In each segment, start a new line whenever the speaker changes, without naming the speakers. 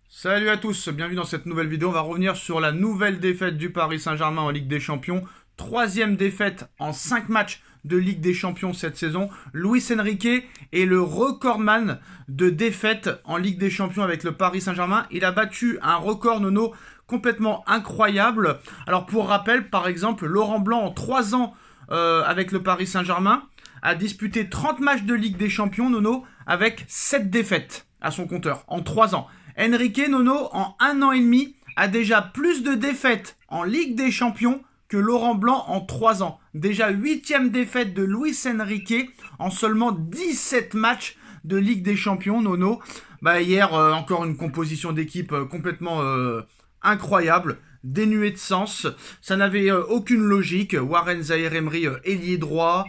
Salut à tous, bienvenue dans cette nouvelle vidéo. On va revenir sur la nouvelle défaite du Paris Saint-Germain en Ligue des Champions. Troisième défaite en 5 matchs de Ligue des Champions cette saison. Luis Enrique est le recordman de défaites en Ligue des Champions avec le Paris Saint-Germain. Il a battu un record, Nono, complètement incroyable. Alors pour rappel, par exemple, Laurent Blanc en 3 ans avec le Paris Saint-Germain a disputé 30 matchs de Ligue des Champions, Nono, avec 7 défaites à son compteur en 3 ans. Enrique, Nono, en 1 an et demi, a déjà plus de défaites en Ligue des Champions que Laurent Blanc en 3 ans. Déjà 8e défaite de Luis Enrique en seulement 17 matchs de Ligue des Champions, Nono. Hier, encore une composition d'équipe complètement incroyable, dénuée de sens. Ça n'avait aucune logique. Warren Zaïre-Emery, ailier droit.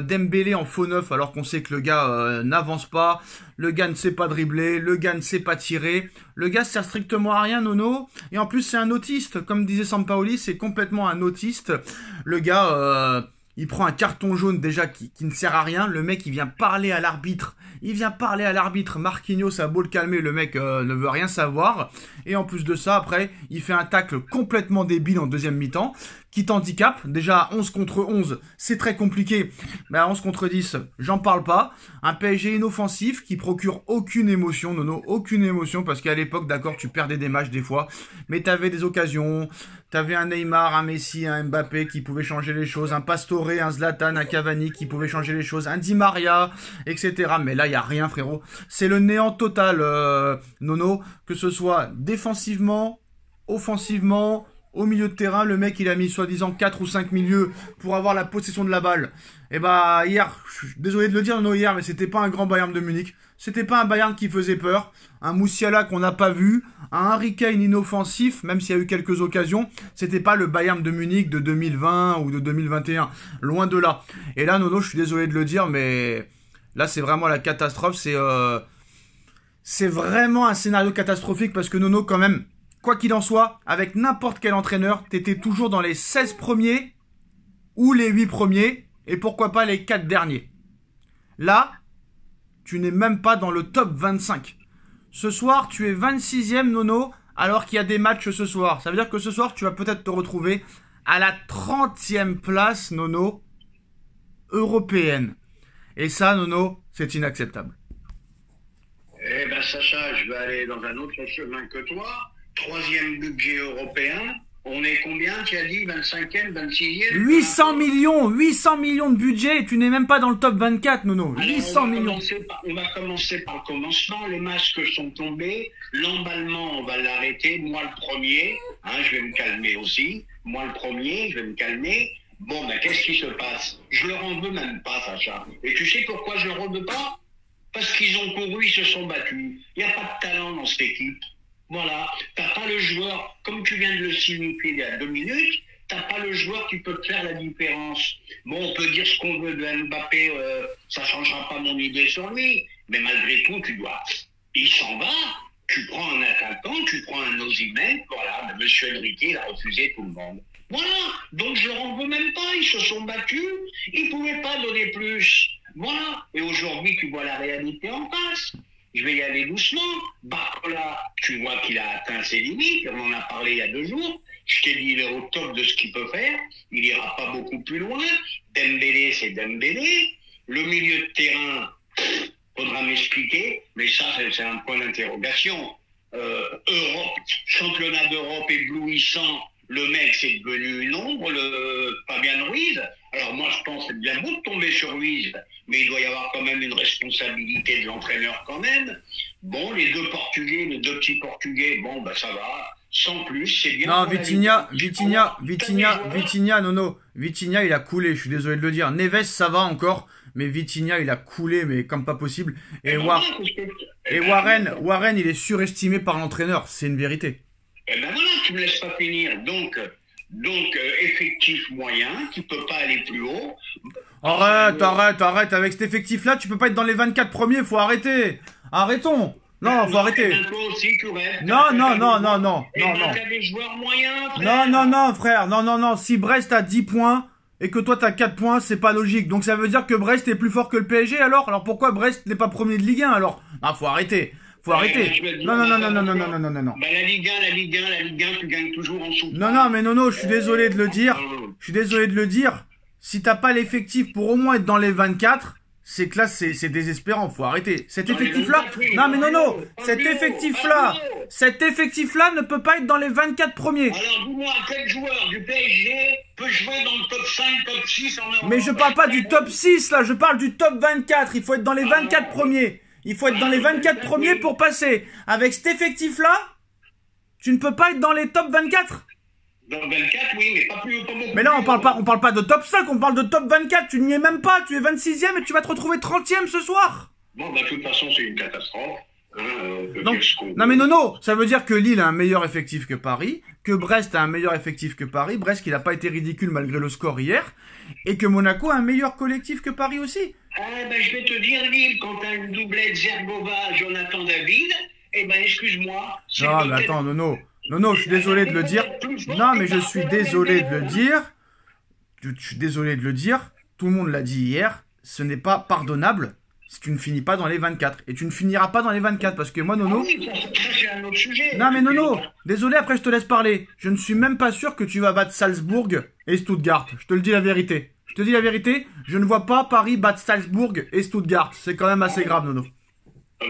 Dembélé en faux neuf alors qu'on sait que le gars n'avance pas, le gars ne sait pas dribbler, le gars ne sait pas tirer, le gars sert strictement à rien, Nono, et en plus c'est un autiste, comme disait Sampaoli, c'est complètement un autiste. Le gars il prend un carton jaune déjà qui ne sert à rien, le mec il vient parler à l'arbitre, Marquinhos a beau le calmer, le mec ne veut rien savoir, et en plus de ça après il fait un tacle complètement débile en deuxième mi-temps, qui t'handicape. Déjà 11 contre 11, c'est très compliqué. Mais à 11 contre 10, j'en parle pas. Un PSG inoffensif qui procure aucune émotion, Nono, aucune émotion, parce qu'à l'époque, d'accord, tu perdais des matchs des fois, mais t'avais des occasions, t'avais un Neymar, un Messi, un Mbappé qui pouvaient changer les choses, un Pastore, un Zlatan, un Cavani qui pouvaient changer les choses, un Di Maria, etc. Mais là, il y a rien, frérot. C'est le néant total, Nono, que ce soit défensivement, offensivement, au milieu de terrain, le mec il a mis soi-disant 4 ou 5 milieux pour avoir la possession de la balle. Et hier, je suis désolé de le dire, non hier, mais c'était pas un grand Bayern de Munich. C'était pas un Bayern qui faisait peur. Un Moussiala qu'on n'a pas vu. Un Harry Kane inoffensif, même s'il y a eu quelques occasions. C'était pas le Bayern de Munich de 2020 ou de 2021. Loin de là. Et là, Nono, je suis désolé de le dire, mais là c'est vraiment la catastrophe. C'est vraiment un scénario catastrophique parce que Nono, quand même, quoi qu'il en soit, avec n'importe quel entraîneur, t'étais toujours dans les 16 premiers ou les 8 premiers, et pourquoi pas les 4 derniers. Là, tu n'es même pas dans le top 25. Ce soir, tu es 26e, Nono, alors qu'il y a des matchs ce soir. Ça veut dire que ce soir, tu vas peut-être te retrouver à la 30e place, Nono, européenne. Et ça, Nono, c'est inacceptable.
Eh ben Sacha, je vais aller dans un autre chemin que toi. 3e budget européen. On est combien, tu as dit 25e, 26e
800 millions de budget et tu n'es même pas dans le top 24, Nono.
Alors,
800 millions.
On va commencer par le commencement. Les masques sont tombés. L'emballement, on va l'arrêter. Moi, le premier. Je vais me calmer aussi. Moi, le premier, je vais me calmer. Bon, qu'est-ce qui se passe? Je leur en veux même pas, Sacha. Et tu sais pourquoi je leur en veux pas? Parce qu'ils ont couru, ils se sont battus. Il n'y a pas de talent dans cette équipe. Voilà, t'as pas le joueur, comme tu viens de le signifier il y a 2 minutes, t'as pas le joueur qui peut te faire la différence. Bon, on peut dire ce qu'on veut de Mbappé, ça changera pas mon idée sur lui, mais malgré tout, il s'en va, tu prends un attaquant, tu prends un Osimhen, voilà, monsieur Enrique, il a refusé tout le monde. Voilà, donc je leur en veux même pas, ils se sont battus, ils pouvaient pas donner plus. Voilà, et aujourd'hui, tu vois la réalité en face. Je vais y aller doucement. Barcola, tu vois qu'il a atteint ses limites. On en a parlé il y a 2 jours. Je t'ai dit, il est au top de ce qu'il peut faire. Il ira pas beaucoup plus loin. Dembélé, c'est Dembélé. Le milieu de terrain, faudra m'expliquer. Mais ça, c'est un point d'interrogation. Europe, championnat d'Europe éblouissant. Le mec, c'est devenu une ombre, le Fabien Ruiz. Alors moi, je pense que c'est bien beau de tomber sur Ruiz, mais il doit y avoir quand même une responsabilité de l'entraîneur quand même. Bon, les 2 Portugais, les 2 petits Portugais, bon, ça va. Sans plus, c'est bien.
Non, Vitinha, Nono. Vitinha, il a coulé, je suis désolé de le dire. Neves, ça va encore, mais Vitinha, il a coulé, mais comme pas possible. Et Warren, il est surestimé par l'entraîneur, c'est une vérité.
Eh ben voilà, tu me laisses pas finir. Donc effectif moyen, tu peux pas aller plus haut.
Arrête, avec cet effectif-là, tu peux pas être dans les 24 premiers, faut arrêter. Arrêtons. Non, faut arrêter.
Aussi, tu restes.
Non.
T'as des joueurs moyens, frère.
Non, frère, non. Si Brest a 10 points et que toi t'as 4 points, c'est pas logique. Donc ça veut dire que Brest est plus fort que le PSG alors pourquoi Brest n'est pas premier de Ligue 1 alors? Non, faut arrêter. Faut arrêter. Non, non, non, non, non, non, non, non, non, non, non.
Bah, la Ligue 1, tu gagnes toujours en soupe.
Non, non, mais Nono, je suis désolé de le dire. Je suis désolé de le dire. Si t'as pas l'effectif pour au moins être dans les 24, c'est que là, c'est désespérant. Faut arrêter. Cet effectif-là. Non, mais Nono, cet effectif-là ne peut pas être dans les 24 premiers.
Alors, dis-moi, quel joueur du PSG peut jouer dans le top 5, top 6 en Europe?
Mais je parle pas du top 6, là. Je parle du top 24. Il faut être dans les 24 premiers. Il faut être dans les 24 premiers pour passer. Avec cet effectif-là, tu ne peux pas être dans les top 24.
Dans 24, oui, mais pas plus. Pas beaucoup.
Mais là, on parle pas de top 5, on parle de top 24. Tu n'y es même pas. Tu es 26e et tu vas te retrouver 30e ce soir.
Bon, bah, de toute façon, c'est une catastrophe.
Donc, non mais Nono, ça veut dire que Lille a un meilleur effectif que Paris, que Brest a un meilleur effectif que Paris, Brest qui n'a pas été ridicule malgré le score hier, et que Monaco a un meilleur collectif que Paris aussi.
Ah ben je vais te dire Lille, quand t'as une doublette Zergova, Jonathan David, eh ben excuse-moi.
Non mais attends Nono, Nono, je suis désolé de le dire. Non mais je suis désolé de le dire. Je suis désolé de le dire. Tout le monde l'a dit hier. Ce n'est pas pardonnable si tu ne finis pas dans les 24. Et tu ne finiras pas dans les 24 parce que moi Nono...
Ah oui, ça c'est un autre sujet.
Non mais Nono, désolé après je te laisse parler. Je ne suis même pas sûr que tu vas battre Salzbourg et Stuttgart. Je te le dis la vérité. Je te dis la vérité, je ne vois pas Paris battre Salzbourg et Stuttgart. C'est quand même assez grave Nono.
Ben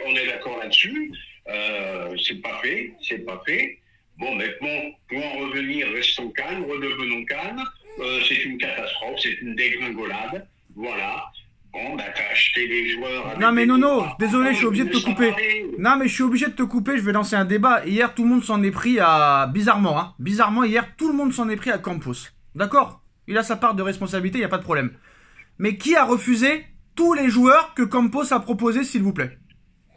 on est d'accord là-dessus. C'est pas fait. Bon, maintenant, pour en revenir, restons calmes, redevenons calmes. C'est une catastrophe, c'est une dégringolade. Voilà. Bon, bah, t'as acheté des joueurs...
Non mais Nono, désolé, je suis obligé de te couper. Non mais je suis obligé de te couper, je vais lancer un débat. Hier, tout le monde s'en est pris à... Bizarrement, hein. Bizarrement, hier, tout le monde s'en est pris à Campos. D'accord? Il a sa part de responsabilité, il n'y a pas de problème. Mais qui a refusé tous les joueurs que Campos a proposés, s'il vous plaît?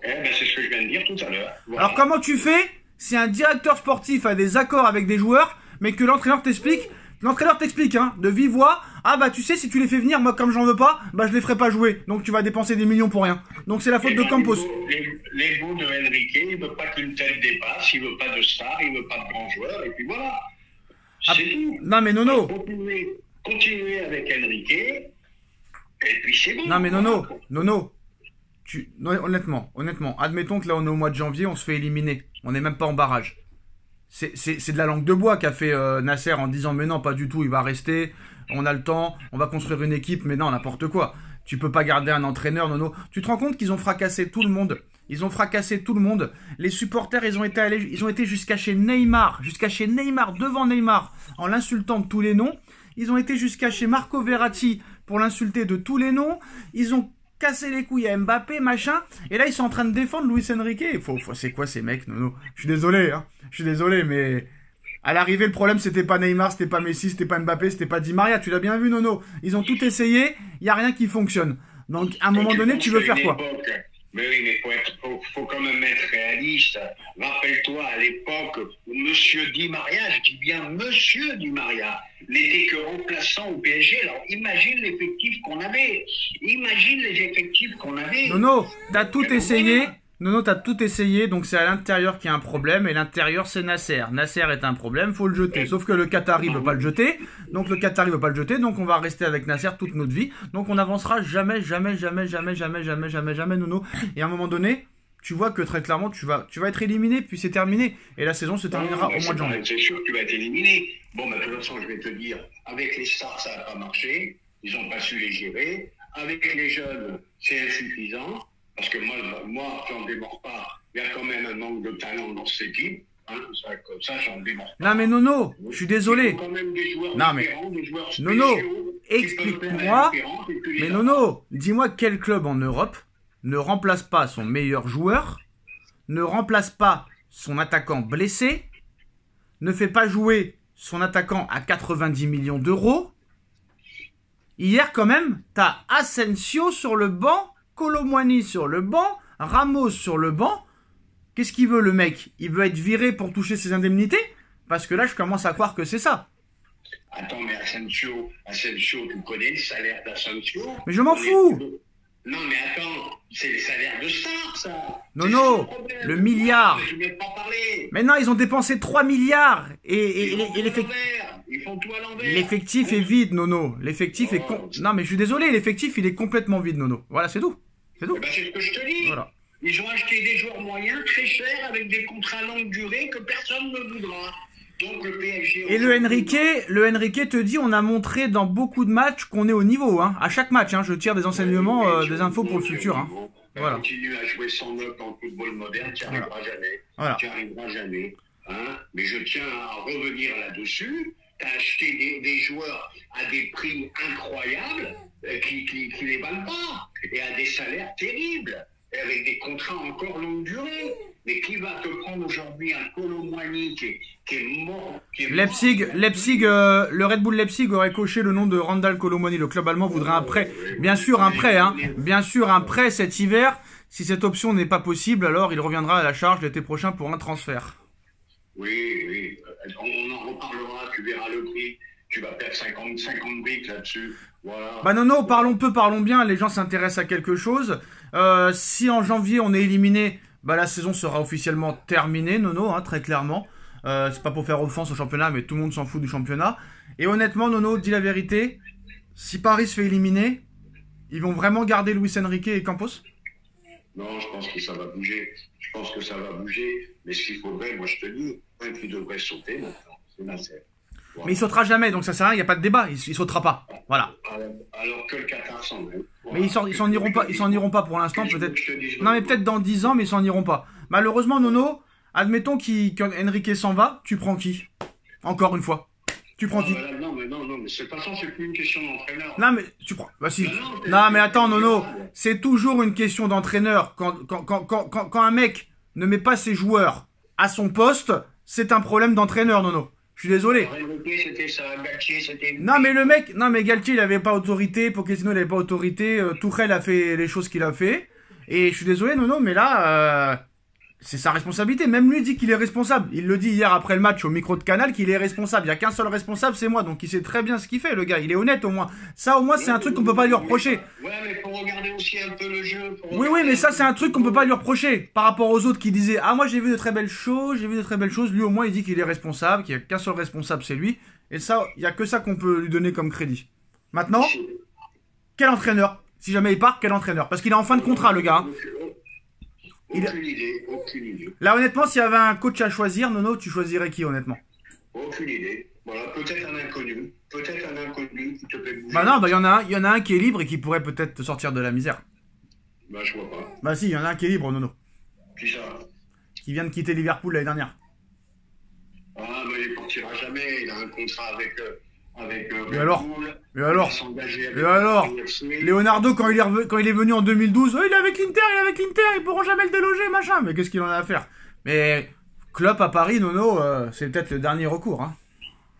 Eh ben, c'est ce que je viens de dire tout à l'heure. Voilà.
Alors comment tu fais si un directeur sportif a des accords avec des joueurs, mais que l'entraîneur t'explique, hein, de vive voix, ah bah tu sais, si tu les fais venir, moi comme j'en veux pas, bah je les ferai pas jouer, donc tu vas dépenser des millions pour rien. Donc c'est la faute de Campos.
L'ego de Enrique, il veut pas qu'une tête dépasse, il veut pas de star, il veut pas de grands joueurs, et puis voilà. C'est tout.
Non mais Nono.
Continuez avec Enrique, et puis c'est bon.
Non mais Nono, honnêtement, admettons que là on est au mois de janvier, on se fait éliminer. On n'est même pas en barrage. C'est de la langue de bois qu'a fait Nasser en disant mais non pas du tout, il va rester, on a le temps, on va construire une équipe, mais non n'importe quoi. Tu peux pas garder un entraîneur, Nono. Tu te rends compte qu'ils ont fracassé tout le monde. Ils ont fracassé tout le monde. Les supporters, ils ont été jusqu'à chez Neymar, devant Neymar, en l'insultant de tous les noms. Ils ont été jusqu'à chez Marco Verratti pour l'insulter de tous les noms. Ils ont cassé les couilles à Mbappé, machin. Et là, ils sont en train de défendre Luis Enrique. C'est quoi ces mecs, Nono? Je suis désolé, hein. Je suis désolé, mais... À l'arrivée, le problème, c'était pas Neymar, c'était pas Messi, c'était pas Mbappé, c'était pas Di Maria. Tu l'as bien vu, Nono. Ils ont tout essayé. Il y a rien qui fonctionne. Donc, à un moment donné, tu veux faire quoi?
Mais oui, mais faut quand même être réaliste. Rappelle-toi, à l'époque, Monsieur Di Maria, je dis bien Monsieur Di Maria, n'était que remplaçant au PSG. Alors, imagine l'effectif qu'on avait.
Nono, t'as tout essayé. Nono, t'as tout essayé, donc c'est à l'intérieur qu'il y a un problème, et l'intérieur c'est Nasser. Nasser est un problème, faut le jeter. Sauf que le Qatari veut pas le jeter, donc on va rester avec Nasser toute notre vie. Donc on n'avancera jamais, Nono. Et à un moment donné, tu vois que très clairement, tu vas être éliminé, puis c'est terminé. Et la saison se terminera au mois de janvier.
C'est sûr que tu vas être éliminé. Bon, de toute façon, je vais te dire, avec les stars, ça n'a pas marché. Ils n'ont pas su les gérer. Avec les jeunes, c'est insuffisant. Parce que moi, j'en démords pas. Il y a quand même un manque de talent dans cette équipe. Hein, comme ça, j'en démords pas.
Non mais Nono, je suis désolé.
Il faut quand même des joueurs des joueurs spéciaux,
Nono, explique-moi. Mais Nono, dis-moi quel club en Europe ne remplace pas son meilleur joueur, ne remplace pas son attaquant blessé, ne fait pas jouer son attaquant à 90 millions d'euros. Hier quand même, t'as Asensio sur le banc, Colomwani sur le banc, Ramos sur le banc. Qu'est-ce qu'il veut le mec? Il veut être viré pour toucher ses indemnités? Parce que là, je commence à croire que c'est ça.
Attends, mais Asensio, tu connais le salaire d'Asensio?
Mais je m'en fous.
Non, mais attends, c'est le salaire de star, ça.
Non, le milliard.
Je ne vais pas parler.
Mais non, ils ont dépensé 3 milliards. Et l'effectif est vide, Nono. L'effectif est... Non, mais je suis désolé, l'effectif, il est complètement vide, Nono. Voilà, c'est tout. C'est tout.
C'est ce que je te dis.
Voilà.
Ils ont acheté des joueurs moyens très chers avec des contrats longue durée que personne ne voudra. Donc le PSG...
Et le Enrique te dit, on a montré dans beaucoup de matchs qu'on est au niveau, hein. À chaque match, hein, je tire des enseignements, des infos pour le futur, hein.
Voilà. Continue à jouer sans note en football moderne, tu n'y arriveras jamais. Voilà. Tu n'y arriveras jamais. Hein. Mais je tiens à revenir là-dessus. Tu as acheté des joueurs à des prix incroyables qui les valent pas. Et à des salaires terribles. Et avec des contrats encore longue durée. Mais qui va te prendre aujourd'hui un Colomboigny qui est mort,
Leipzig, le Red Bull Leipzig aurait coché le nom de Randal Colomboigny. Le club allemand voudrait un prêt. Bien sûr, un prêt, hein. Bien sûr, un prêt cet hiver. Si cette option n'est pas possible, alors il reviendra à la charge l'été prochain pour un transfert.
Oui. On en reparlera, tu verras le prix. Tu vas perdre 50 briques là-dessus. Voilà.
Bah non, parlons peu, parlons bien. Les gens s'intéressent à quelque chose. Si en janvier on est éliminé, bah la saison sera officiellement terminée, Nono, hein, très clairement. C'est pas pour faire offense au championnat, mais tout le monde s'en fout du championnat. Et honnêtement, Nono, dis la vérité, si Paris se fait éliminer, ils vont vraiment garder Luis Enrique et Campos?
Non, je pense que ça va bouger. Mais ce qu'il faudrait, moi je te dis, il devrait sauter maintenant. C'est Nasser.
Voilà. Mais il sautera jamais, donc ça sert à rien, il n'y a pas de débat, il sautera pas. Voilà.
Alors que le Qatar s'en va.
Voilà. Mais ils s'en iront pas pour l'instant, peut-être. Non, mais peut-être dans 10 ans, mais ils s'en iront pas. Malheureusement, Nono, admettons qu'Enrique s'en va, tu prends qui? Encore une fois. Tu prends qui?
Non, mais de toute façon, c'est plus une question d'entraîneur.
Non, mais tu prends. Bah si. Non, mais attends, Nono, c'est toujours une question d'entraîneur. Quand un mec ne met pas ses joueurs à son poste, c'est un problème d'entraîneur, Nono. Je suis désolé. Non mais Galtier il avait pas autorité, Pochettino il avait pas autorité, Tuchel a fait les choses qu'il a fait. Et je suis désolé Nono, mais là c'est sa responsabilité. Même lui dit qu'il est responsable. Il le dit hier après le match au micro de Canal qu'il est responsable. Il y a qu'un seul responsable, c'est moi. Donc il sait très bien ce qu'il fait le gars. Il est honnête au moins. Ça au moins c'est un truc qu'on peut pas lui reprocher.
Ouais mais faut regarder aussi un peu le jeu.
Oui mais ça c'est un truc qu'on peut pas lui reprocher. Par rapport aux autres qui disaient ah moi j'ai vu de très belles choses, Lui au moins il dit qu'il est responsable, qu'il y a qu'un seul responsable c'est lui. Et ça il y a que ça qu'on peut lui donner comme crédit. Maintenant, quel entraîneur? Si jamais il part, quel entraîneur? Parce qu'il est en fin de contrat le gars.
Aucune idée.
Là, honnêtement, s'il y avait un coach à choisir, Nono, tu choisirais qui, honnêtement?
Aucune idée. Voilà, peut-être un inconnu qui te fait bouger.
Bah non, il y en a un qui est libre et qui pourrait peut-être te sortir de la misère.
Bah, je vois pas.
Bah si, il y en a un qui est libre, Nono.
Qui ça?
Qui vient de quitter Liverpool l'année dernière.
Ah, bah il partira jamais. Il a un contrat avec
Mais alors Leonardo, quand il est venu en 2012, il est avec l'Inter, ils pourront jamais le déloger, machin. Mais qu'est-ce qu'il en a à faire? Mais Klopp à Paris, Nono, c'est peut-être le dernier recours, hein.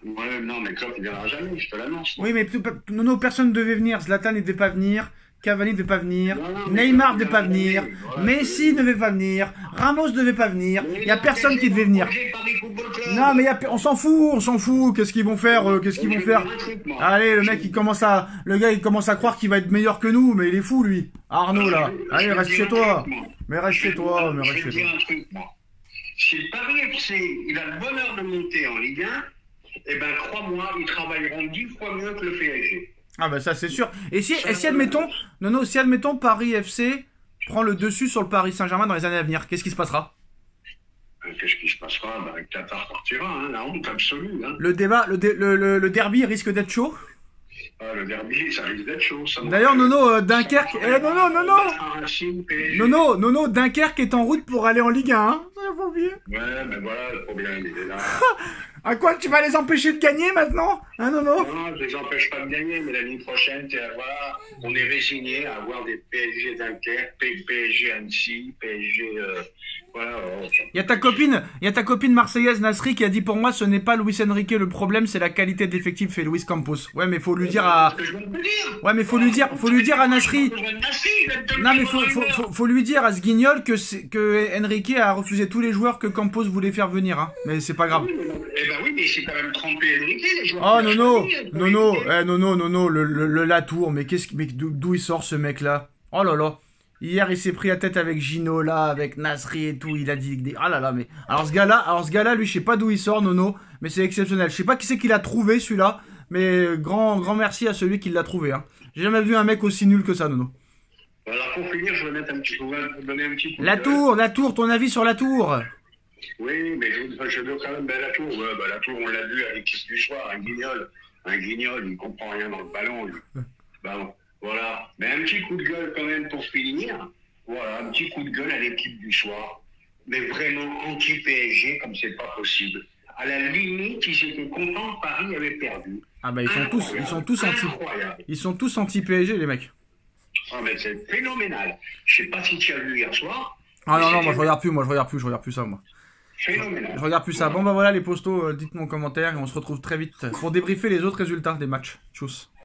Ouais, non, mais Klopp, il viendra jamais, je te l'annonce.
Oui, mais Nono, personne ne devait venir. Zlatan ne devait pas venir. Cavani ne devait pas venir, Neymar ne devait pas venir, Messi ne devait pas venir, Ramos ne devait pas venir, il n'y a personne qui devait venir. Non mais on s'en fout, qu'est-ce qu'ils vont faire, Allez, le gars il commence à croire qu'il va être meilleur que nous, mais il est fou lui. Arnaud là, allez reste chez toi.
Je vais dire un truc moi. Si le Paris FC, il a le bonheur de monter en Ligue 1, eh ben crois-moi, ils travailleront 10 fois mieux que le PSG.
Ah bah ça c'est sûr. Et si admettons Paris FC prend le dessus sur le Paris Saint-Germain dans les années à venir, qu'est-ce qui se passera?
Qu'est-ce qui se passera? Bah, Qatar partira, hein, la honte absolue. Hein.
Le derby risque d'être chaud.
Ah, le derby, ça risque d'être chaud.
D'ailleurs, Nono, Dunkerque... Nono, Dunkerque est en route pour aller en Ligue 1, hein. Faut oublier.
Ouais, mais voilà, le problème, il est là.
À quoi, tu vas les empêcher de gagner maintenant? Hein, Nono?
Non, je les empêche pas de gagner, mais l'année prochaine, voilà, on est résigné à avoir des PSG Dunkerque, PSG Annecy, PSG... voilà.
Il y a ta copine marseillaise Nasri qui a dit pour moi ce n'est pas Luis Enrique le problème, c'est la qualité d'effectif fait Luis Campos. Ouais mais faut lui dire à... Ouais mais faut lui dire à Nasri. Non mais faut lui dire à ce guignol que Enrique a refusé tous les joueurs que Campos voulait faire venir, hein. Mais c'est pas grave.
Eh ben oui mais c'est quand même trompé Enrique les joueurs.
Oh Nono, le Latour, mais d'où il sort ce mec là? Oh là là. Hier, il s'est pris la tête avec Gino, là, avec Nasri et tout. Il a dit ah là là, mais... Alors, ce gars-là, lui, je sais pas d'où il sort, Nono, mais c'est exceptionnel. Je sais pas qui c'est qui l'a trouvé, celui-là, mais grand merci à celui qui l'a trouvé, hein. J'ai jamais vu un mec aussi nul que ça, Nono.
Alors pour finir, je vais mettre un petit coup, donner un petit coup
La
de gueule.
tour, ton avis sur la tour?
Oui, mais je veux quand même la tour. Ouais, la tour, on l'a vu à l'équipe du soir, un guignol. Un guignol, il ne comprend rien dans le ballon. Lui. Bon, voilà. Mais un petit coup de gueule quand même pour finir. Voilà, un petit coup de gueule à l'équipe du soir. Mais vraiment anti-PSG, comme c'est pas possible. À la limite, ils étaient contents que Paris avait perdu.
Ah bah ils
Incroyable.
sont tous anti PSG les mecs.
Ah, mais c'est phénoménal. Je sais pas si tu as vu hier soir.
Ah
mais
non, moi
c'était
je regarde plus ça moi.
phénoménal.
Je regarde plus ça. Bon bah voilà les postos, dites-moi en commentaire et on se retrouve très vite pour débriefer les autres résultats des matchs. Tchuss.